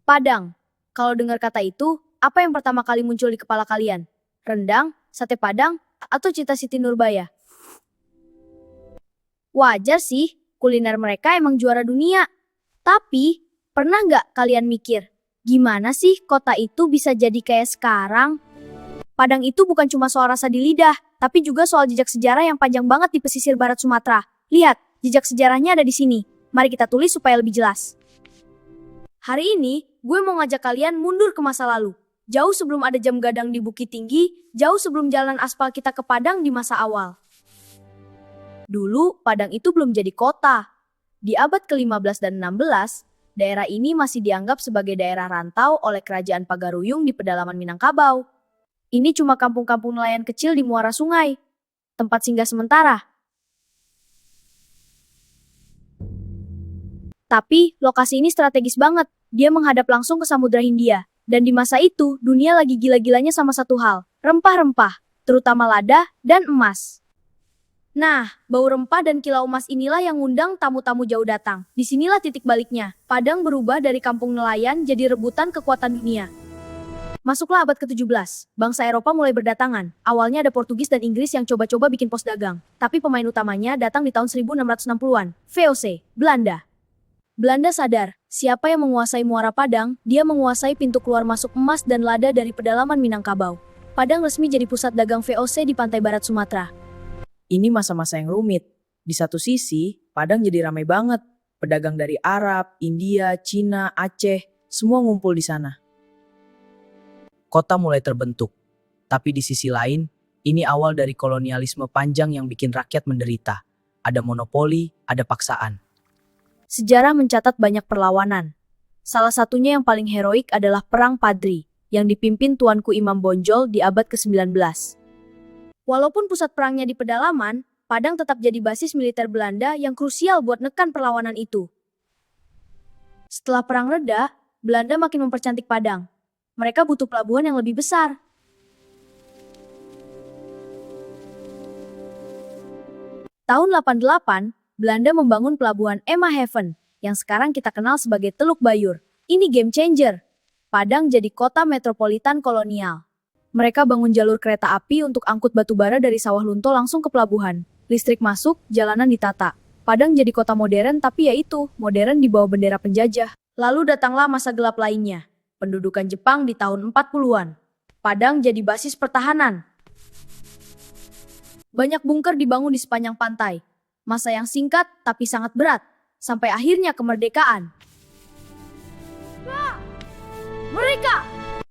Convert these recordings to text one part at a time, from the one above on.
Padang. Kalau dengar kata itu, apa yang pertama kali muncul di kepala kalian? Rendang, sate Padang, atau Cita Siti Nurbaya? Wajar sih, kuliner mereka emang juara dunia. Tapi, pernah nggak kalian mikir, gimana sih kota itu bisa jadi kayak sekarang? Padang itu bukan cuma soal rasa di lidah, tapi juga soal jejak sejarah yang panjang banget di pesisir barat Sumatera. Lihat, jejak sejarahnya ada di sini. Mari kita tulis supaya lebih jelas. Hari ini, gue mau ngajak kalian mundur ke masa lalu. Jauh sebelum ada jam gadang di Bukit Tinggi, jauh sebelum jalan aspal kita ke Padang di masa awal. Dulu, Padang itu belum jadi kota. Di abad ke-15 dan 16, daerah ini masih dianggap sebagai daerah rantau oleh kerajaan Pagaruyung di pedalaman Minangkabau. Ini cuma kampung-kampung nelayan kecil di muara sungai, tempat singgah sementara. Tapi, lokasi ini strategis banget. Dia menghadap langsung ke Samudra Hindia. Dan di masa itu, dunia lagi gila-gilanya sama satu hal, rempah-rempah, terutama lada dan emas. Nah, bau rempah dan kilau emas inilah yang ngundang tamu-tamu jauh datang. Disinilah titik baliknya. Padang berubah dari kampung nelayan jadi rebutan kekuatan dunia. Masuklah abad ke-17, bangsa Eropa mulai berdatangan. Awalnya ada Portugis dan Inggris yang coba-coba bikin pos dagang. Tapi pemain utamanya datang di tahun 1660-an, VOC, Belanda. Belanda sadar, siapa yang menguasai muara Padang, dia menguasai pintu keluar masuk emas dan lada dari pedalaman Minangkabau. Padang resmi jadi pusat dagang VOC di pantai barat Sumatera. Ini masa-masa yang rumit. Di satu sisi, Padang jadi ramai banget. Pedagang dari Arab, India, Cina, Aceh, semua ngumpul di sana. Kota mulai terbentuk. Tapi di sisi lain, ini awal dari kolonialisme panjang yang bikin rakyat menderita. Ada monopoli, ada paksaan. Sejarah mencatat banyak perlawanan. Salah satunya yang paling heroik adalah Perang Padri, yang dipimpin Tuanku Imam Bonjol di abad ke-19. Walaupun pusat perangnya di pedalaman, Padang tetap jadi basis militer Belanda yang krusial buat nekan perlawanan itu. Setelah perang reda, Belanda makin mempercantik Padang. Mereka butuh pelabuhan yang lebih besar. Tahun 88, Belanda membangun pelabuhan Eemshaven, yang sekarang kita kenal sebagai Teluk Bayur. Ini game changer. Padang jadi kota metropolitan kolonial. Mereka bangun jalur kereta api untuk angkut batu bara dari sawah lunto langsung ke pelabuhan. Listrik masuk, jalanan ditata. Padang jadi kota modern, tapi ya itu, modern di bawah bendera penjajah. Lalu datanglah masa gelap lainnya. Pendudukan Jepang di tahun 40-an. Padang jadi basis pertahanan. Banyak bunker dibangun di sepanjang pantai. Masa yang singkat tapi sangat berat, sampai akhirnya kemerdekaan. Mereka!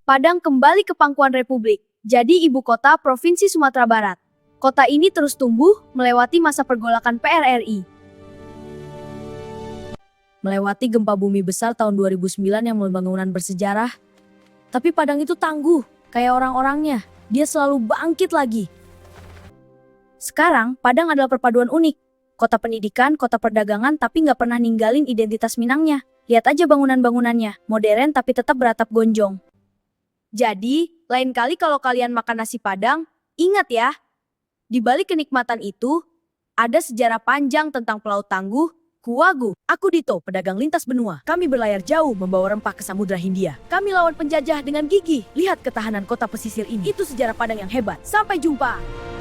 Padang kembali ke pangkuan Republik, jadi ibu kota Provinsi Sumatera Barat. Kota ini terus tumbuh melewati masa pergolakan PRRI. Melewati gempa bumi besar tahun 2009 yang pembangunan bersejarah. Tapi Padang itu tangguh, kayak orang-orangnya. Dia selalu bangkit lagi. Sekarang, Padang adalah perpaduan unik. Kota pendidikan, kota perdagangan, tapi nggak pernah ninggalin identitas Minangnya. Lihat aja bangunan-bangunannya, modern tapi tetap beratap gonjong. Jadi, lain kali kalau kalian makan nasi Padang, ingat ya, di balik kenikmatan itu, ada sejarah panjang tentang Pelaut Tangguh, Kuwagu. Aku Dito, pedagang lintas benua. Kami berlayar jauh membawa rempah ke Samudra Hindia. Kami lawan penjajah dengan gigih. Lihat ketahanan kota pesisir ini. Itu sejarah Padang yang hebat. Sampai jumpa!